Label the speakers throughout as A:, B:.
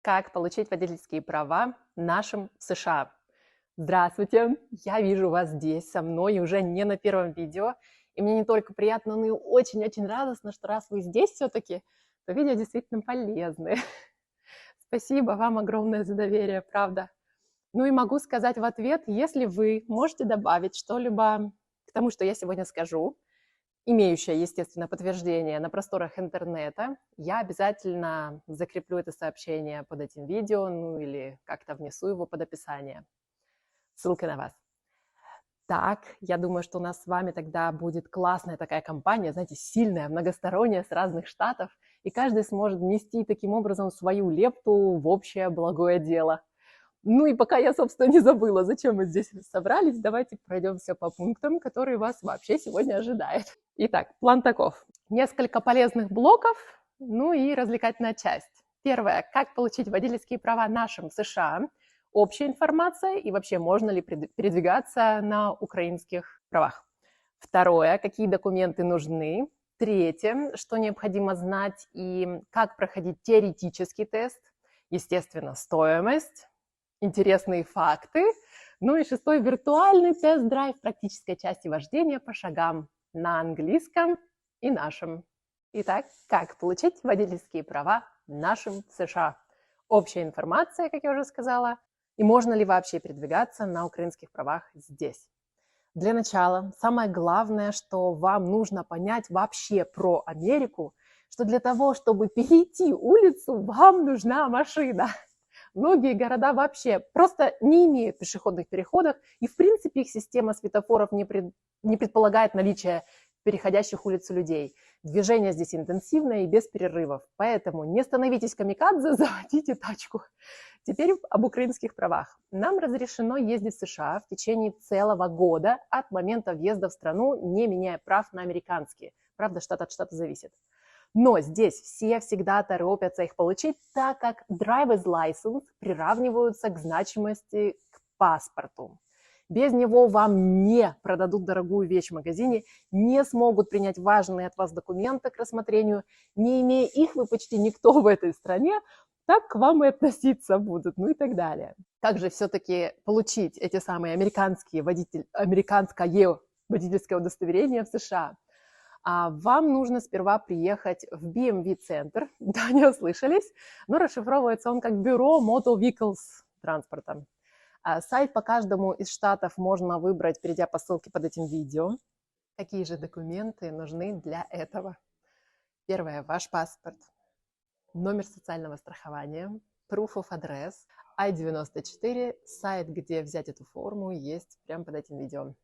A: Как получить водительские права нашим в США? Здравствуйте! Я вижу вас здесь со мной уже не на первом видео. И мне не только приятно, но и очень-очень радостно, что раз вы здесь все-таки, то видео действительно полезные. Спасибо вам огромное за доверие, правда. Ну и могу сказать в ответ, если вы можете добавить что-либо к тому, что я сегодня скажу, имеющее, естественно, подтверждение на просторах интернета, я обязательно закреплю это сообщение под этим видео, ну или как-то внесу его под описание. Ссылка на вас. Так, я думаю, что у нас с вами тогда будет классная такая компания, знаете, сильная, многосторонняя, с разных штатов, и каждый сможет внести таким образом свою лепту в общее благое дело. Ну и пока я, собственно, не забыла, зачем мы здесь собрались, давайте пройдемся по пунктам, которые вас вообще сегодня ожидают. Итак, план таков. Несколько полезных блоков, ну и развлекательная часть. Первое. Как получить водительские права нашим в США. Общая информация и вообще можно ли передвигаться на украинских правах. Второе. Какие документы нужны. Третье. Что необходимо знать и как проходить теоретический тест. Естественно, стоимость. Интересные факты. Ну и шестой, виртуальный тест-драйв практической части вождения по шагам на английском и нашем. Итак, как получить водительские права нашим в США? Общая информация, как я уже сказала, и можно ли вообще передвигаться на украинских правах здесь. Для начала, самое главное, что вам нужно понять вообще про Америку, что для того, чтобы перейти улицу, вам нужна машина. Многие города вообще просто не имеют пешеходных переходов, и, в принципе, их система светофоров не предполагает наличие переходящих улицу людей. Движение здесь интенсивное и без перерывов, поэтому не становитесь камикадзе, заводите тачку. Теперь об украинских правах. Нам разрешено ездить в США в течение целого года от момента въезда в страну, не меняя прав на американские. Правда, штат от штата зависит. Но здесь все всегда торопятся их получить, так как driver's license приравниваются к значимости к паспорту. Без него вам не продадут дорогую вещь в магазине, не смогут принять важные от вас документы к рассмотрению. Не имея их, вы почти никто в этой стране, так к вам и относиться будут, ну и так далее. Как же все-таки получить эти самые американское водительское удостоверение в США? Вам нужно сперва приехать в BMV-центр, да, не ослышались, но расшифровывается он как Бюро Motor Vehicles транспорта. Сайт по каждому из штатов можно выбрать, перейдя по ссылке под этим видео. Какие же документы нужны для этого? Первое, ваш паспорт, номер социального страхования, proof of address, I-94, сайт, где взять эту форму, есть прямо под этим видео.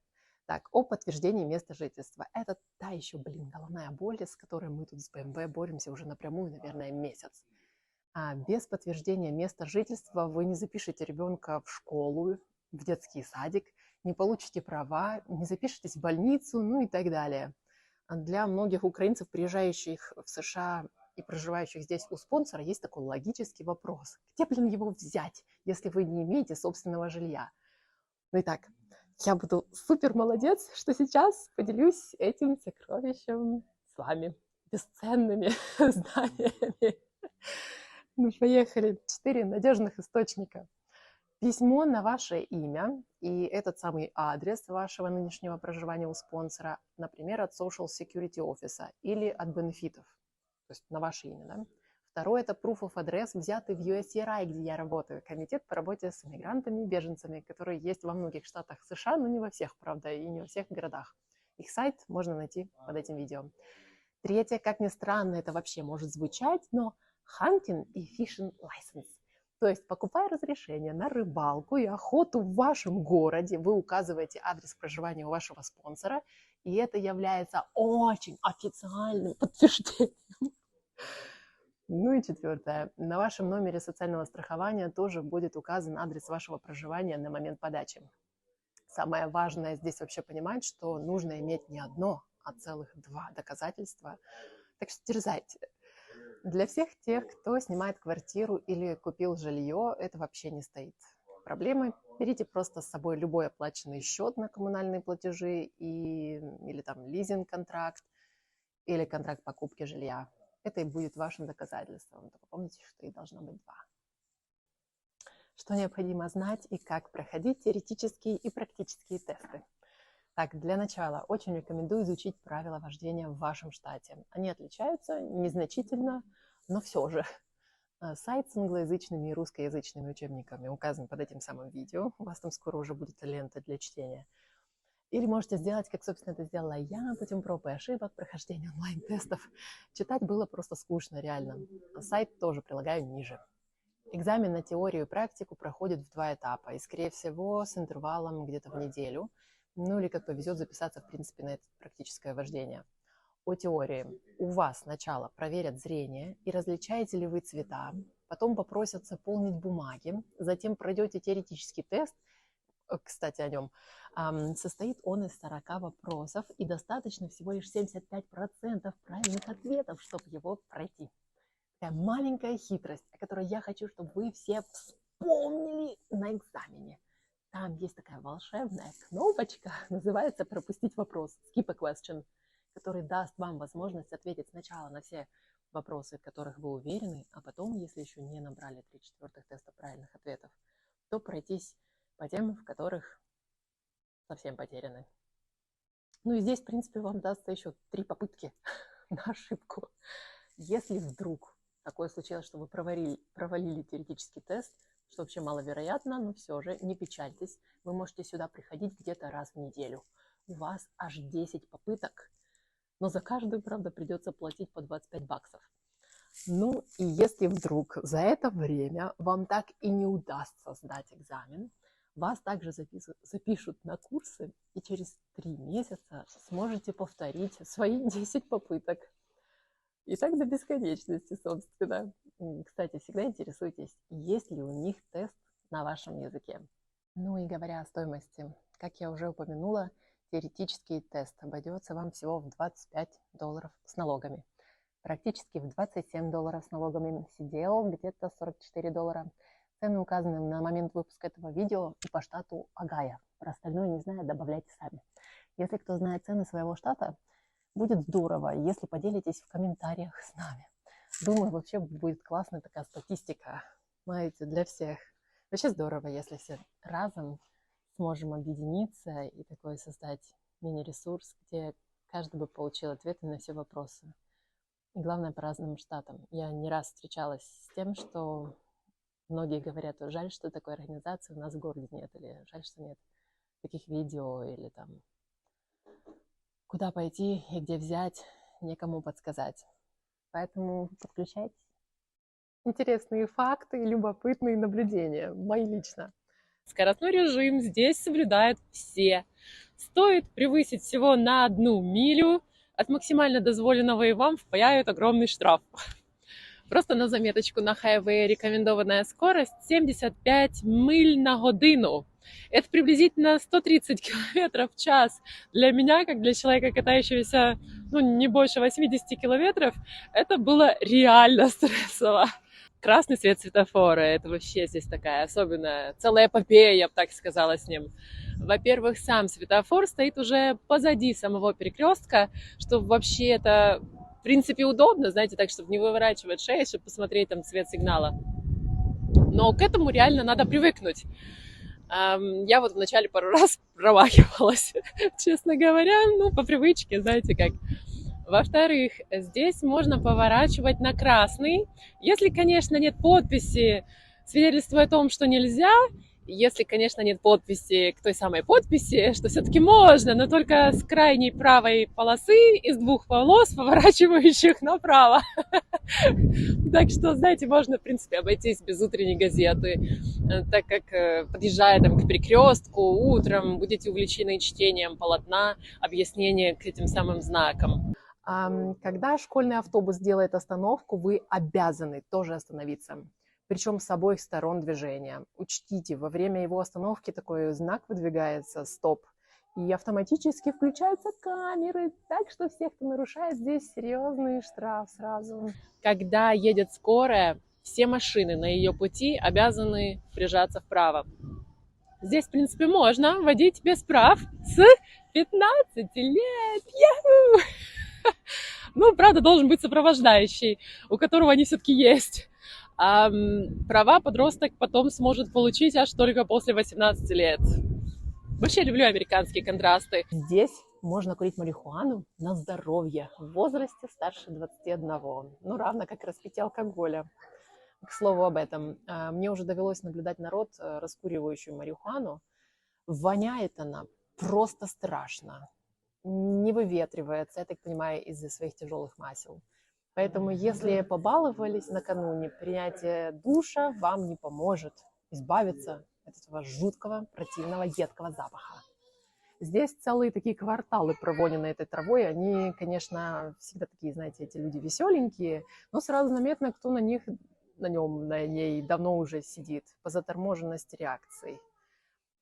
A: Так, о подтверждении места жительства. Это та еще, головная боль, с которой мы тут с BMW боремся уже напрямую, наверное, месяц. Без подтверждения места жительства вы не запишете ребенка в школу, в детский садик, не получите права, не запишетесь в больницу, ну и так далее. Для многих украинцев, приезжающих в США и проживающих здесь у спонсора, есть такой логический вопрос. Где, его взять, если вы не имеете собственного жилья? Ну и так, я буду супер молодец, что сейчас поделюсь этим сокровищем с вами, бесценными знаниями. Ну, поехали. 4 надежных источника. Письмо на ваше имя и этот самый адрес вашего нынешнего проживания у спонсора, например, от Social Security Office или от бенефитов, то есть на ваше имя, да? Второе – это proof of address, взятый в USCRI, где я работаю, комитет по работе с иммигрантами и беженцами, который есть во многих штатах США, но не во всех, правда, и не во всех городах. Их сайт можно найти под этим видео. Третье, как ни странно это вообще может звучать, но hunting и fishing license. То есть, покупая разрешение на рыбалку и охоту в вашем городе, вы указываете адрес проживания у вашего спонсора, и это является очень официальным подтверждением. Ну и четвертое. На вашем номере социального страхования тоже будет указан адрес вашего проживания на момент подачи. Самое важное здесь вообще понимать, что нужно иметь не одно, а целых 2 доказательства. Так что дерзайте. Для всех тех, кто снимает квартиру или купил жилье, это вообще не стоит проблемой. Берите просто с собой любой оплаченный счет на коммунальные платежи или там лизинг-контракт, или контракт покупки жилья. Это и будет вашим доказательством. Только помните, что их должно быть 2. что необходимо знать и как проходить теоретические и практические тесты. Так, для начала очень рекомендую изучить правила вождения в вашем штате. Они отличаются незначительно, но все же. Сайт с англоязычными и русскоязычными учебниками указан под этим самым видео. У вас там скоро уже будет лента для чтения. Или можете сделать, как, собственно, это сделала я, путем проб и ошибок, прохождения онлайн-тестов. Читать было просто скучно, реально. Сайт тоже прилагаю ниже. Экзамен на теорию и практику проходит в 2 этапа. И, скорее всего, с интервалом где-то в неделю. Ну или, как повезет, записаться, в принципе, на это практическое вождение. О теории. У вас сначала проверят зрение и различаете ли вы цвета. Потом попросят заполнить бумаги. Затем пройдете теоретический тест. Кстати, о нем. Состоит он из 40 вопросов, и достаточно всего лишь 75% правильных ответов, чтобы его пройти. Такая маленькая хитрость, о которой я хочу, чтобы вы все вспомнили на экзамене. Там есть такая волшебная кнопочка, называется «Пропустить вопрос», skip a question, который даст вам возможность ответить сначала на все вопросы, в которых вы уверены, а потом, если еще не набрали 3/4 теста правильных ответов, то пройтись по тем, в которых совсем потеряны. Ну и здесь, в принципе, вам дастся еще 3 попытки на ошибку. Если вдруг такое случилось, что вы провалили теоретический тест, что вообще маловероятно, но все же не печальтесь. Вы можете сюда приходить где-то раз в неделю. У вас аж 10 попыток, но за каждую, правда, придется платить по 25 баксов. Ну и если вдруг за это время вам так и не удастся сдать экзамен, вас также запишут на курсы, и через 3 месяца сможете повторить свои 10 попыток. И так до бесконечности, собственно. Кстати, всегда интересуйтесь, есть ли у них тест на вашем языке. Ну и говоря о стоимости, как я уже упомянула, теоретический тест обойдется вам всего в $25 с налогами. Практически в $27 с налогами. CDL где-то $44. Цены указаны на момент выпуска этого видео и по штату Огайо. Про остальное не знаю, добавляйте сами. Если кто знает цены своего штата, будет здорово, если поделитесь в комментариях с нами. Думаю, вообще будет классная такая статистика, знаете, для всех. Вообще здорово, если все разом сможем объединиться и такой создать мини-ресурс, где каждый бы получил ответы на все вопросы. И главное, по разным штатам. Я не раз встречалась с тем, что многие говорят, жаль, что такой организации у нас в городе нет, или жаль, что нет таких видео, или там куда пойти и где взять, некому подсказать. Поэтому подключайтесь. Интересные факты, любопытные наблюдения, мои лично. Скоростной режим здесь соблюдают все. Стоит превысить всего на 1 милю от максимально дозволенного, и вам впаяют огромный штраф. Просто на заметочку, на хайвее рекомендованная скорость 75 миль на годину. Это приблизительно 130 километров в час. Для меня, как для человека, катающегося не больше 80 километров, это было реально стрессово. Красный свет светофора, это вообще здесь такая особенная, целая эпопея, я бы так сказала, с ним. Во-первых, сам светофор стоит уже позади самого перекрестка, что вообще это, в принципе, удобно, знаете, так, чтобы не выворачивать шею, чтобы посмотреть там цвет сигнала. Но к этому реально надо привыкнуть. Я вот вначале пару раз промахивалась, честно говоря, по привычке, знаете как. Во-вторых, здесь можно поворачивать на красный, если, конечно, нет подписи, свидетельствуя о том, что нельзя, если, конечно, нет подписи к той самой подписи, что все-таки можно, но только с крайней правой полосы из 2 полос, поворачивающих направо. Так что, знаете, можно, в принципе, обойтись без утренней газеты, так как, подъезжая там к перекрестку, утром будете увлечены чтением полотна, объяснения к этим самым знакам. Когда школьный автобус делает остановку, вы обязаны тоже остановиться, причем с обоих сторон движения. Учтите, во время его остановки такой знак выдвигается «Стоп», и автоматически включаются камеры, так что всех, кто нарушает, здесь серьезный штраф сразу. Когда едет скорая, все машины на ее пути обязаны прижаться вправо. Здесь, в принципе, можно водить без прав с 15 лет. Правда, должен быть сопровождающий, у которого они все-таки есть. А права подросток потом сможет получить аж только после 18 лет. Вообще люблю американские контрасты. Здесь можно курить марихуану на здоровье в возрасте старше 21. Ну, равно как и распитие алкоголя. К слову об этом, мне уже довелось наблюдать народ, раскуривающий марихуану. Воняет она просто страшно. Не выветривается, я так понимаю, из-за своих тяжелых масел. Поэтому, если побаловались накануне, принятие душа вам не поможет избавиться от этого жуткого, противного, едкого запаха. Здесь целые такие кварталы провонены этой травой. Они, конечно, всегда такие, знаете, эти люди веселенькие, но сразу заметно, кто на ней давно уже сидит по заторможенности реакций.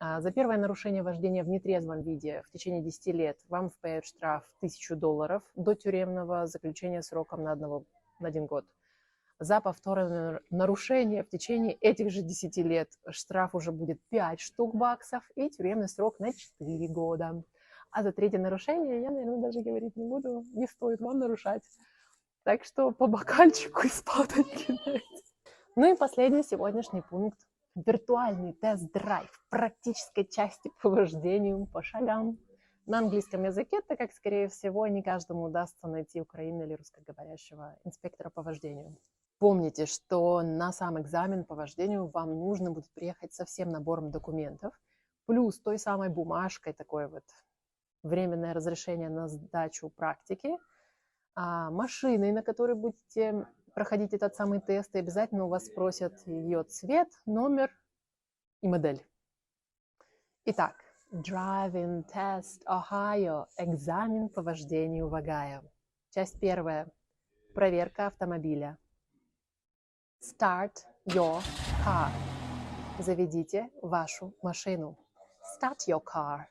A: За первое нарушение вождения в нетрезвом виде в течение 10 лет вам впаяют штраф $1000 до тюремного заключения сроком на 1 год. За повторное нарушение в течение этих же 10 лет штраф уже будет 5 штук баксов и тюремный срок на 4 года. А за третье нарушение я, наверное, даже говорить не буду, не стоит вам нарушать. Так что по бокальчику и спать кидайте. Ну и последний сегодняшний пункт. Виртуальный тест-драйв практической части по вождению по шагам на английском языке, так как, скорее всего, не каждому удастся найти украинского или русскоговорящего инспектора по вождению. Помните, что на сам экзамен по вождению вам нужно будет приехать со всем набором документов, плюс той самой бумажкой, такое вот временное разрешение на сдачу практики, машиной, на которой будете проходить этот самый тест, и обязательно у вас спросят ее цвет, номер и модель. Итак, Driving Test Ohio. Экзамен по вождению в Огайо. Часть первая. Проверка автомобиля. Start your car. Заведите вашу машину. Start your car.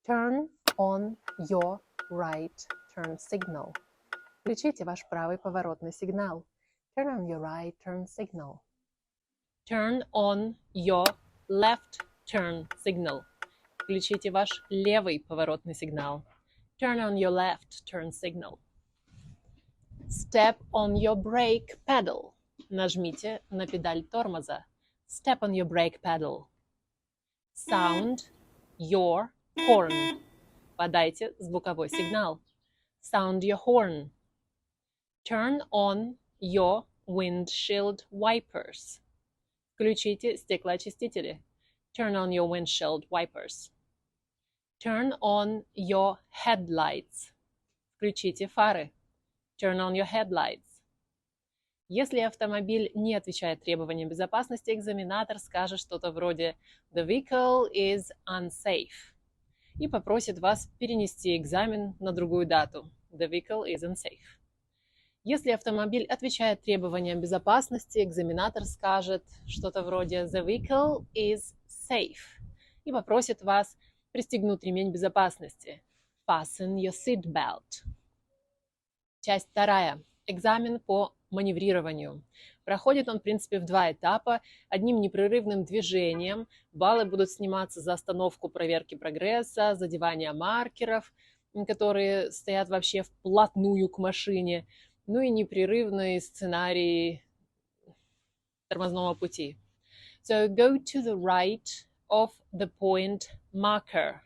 A: Turn on your right turn signal. Включите ваш правый поворотный сигнал. Turn on your right turn signal. Turn on your left turn signal. Включите ваш левый поворотный сигнал. Turn on your left turn signal. Step on your brake pedal. Нажмите на педаль тормоза. Step on your brake pedal. Sound your horn. Подайте звуковой сигнал. Sound your horn. Turn on your windshield wipers. Включите стеклоочистители. Turn on your windshield wipers. Turn on your headlights. Включите фары. Turn on your headlights. Если автомобиль не отвечает требованиям безопасности, экзаменатор скажет что-то вроде «The vehicle is unsafe» и попросит вас перенести экзамен на другую дату. The vehicle is unsafe. Если автомобиль отвечает требованиям безопасности, экзаменатор скажет что-то вроде «The vehicle is safe» и попросит вас пристегнуть ремень безопасности. Fasten your seat belt. Часть вторая. Экзамен по маневрированию. Проходит он, в принципе, в 2 этапа. Одним непрерывным движением баллы будут сниматься за остановку проверки прогресса, задевание маркеров, которые стоят вообще вплотную к машине, ну и непрерывный сценарий тормозного пути. So go to the right of the point marker.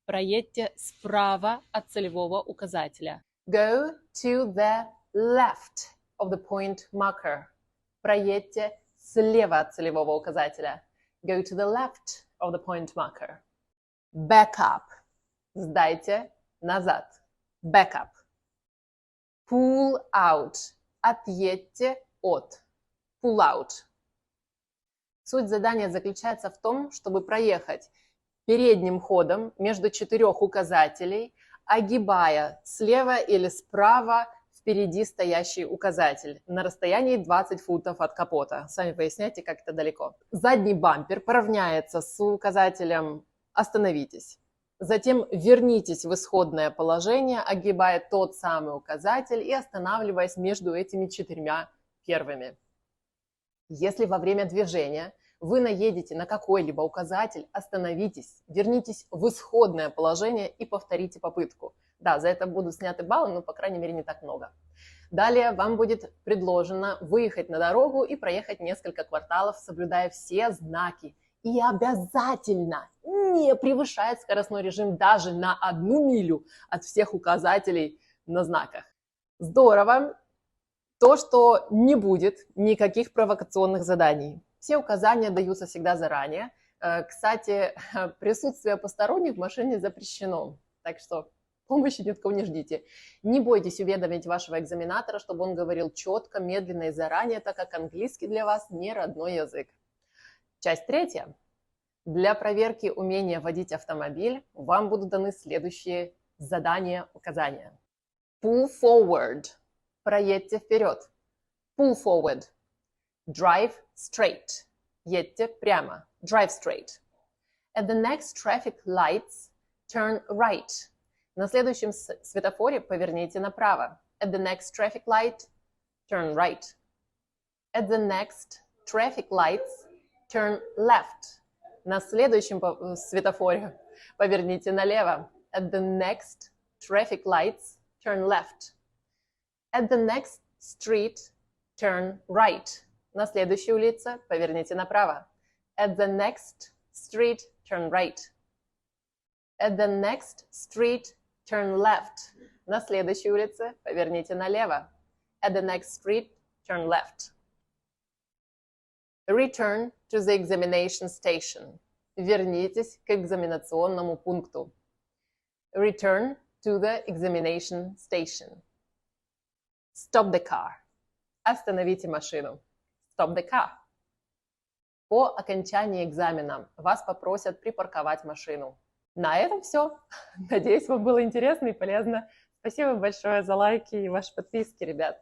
A: Проедьте справа от целевого указателя. Go to the left of the point marker. Проедьте слева от целевого указателя. Go to the left of the point marker. Back up. Сдайте назад. Back up. Pull out. Отъедьте от. Pull out. Суть задания заключается в том, чтобы проехать передним ходом между 4 указателей, огибая слева или справа впереди стоящий указатель на расстоянии 20 футов от капота. Сами поясняйте, как это далеко. Задний бампер поравняется с указателем «Остановитесь». Затем вернитесь в исходное положение, огибая тот самый указатель и останавливаясь между этими 4 первыми. Если во время движения вы наедете на какой-либо указатель, остановитесь, вернитесь в исходное положение и повторите попытку. Да, за это будут сняты баллы, но, по крайней мере, не так много. Далее вам будет предложено выехать на дорогу и проехать несколько кварталов, соблюдая все знаки. И обязательно не превышать скоростной режим даже на 1 милю от всех указателей на знаках. Здорово то, что не будет никаких провокационных заданий. Все указания даются всегда заранее. Кстати, присутствие посторонних в машине запрещено, так что помощи ни от кого не ждите. Не бойтесь уведомить вашего экзаменатора, чтобы он говорил четко, медленно и заранее, так как английский для вас не родной язык. Часть 3. Для проверки умения водить автомобиль вам будут даны следующие задания, указания. Pull forward. Проедьте вперед. Pull forward. Drive straight. Едьте прямо. Drive straight. At the next traffic lights, turn right. На следующем светофоре поверните направо. At the next traffic light, turn right. At the next traffic lights, turn left. На следующем светофоре поверните налево. At the next traffic lights, turn left. At the next street, turn right. На следующей улице поверните направо. At the next street, turn right. At the next street, turn left. На следующей улице поверните налево. At the next street, turn left. Return to the examination station. Вернитесь к экзаменационному пункту. Return to the examination station. Stop the car. Остановите машину. Stop the car. По окончании экзамена вас попросят припарковать машину. На этом все. Надеюсь, вам было интересно и полезно. Спасибо большое за лайки и ваши подписки, ребят.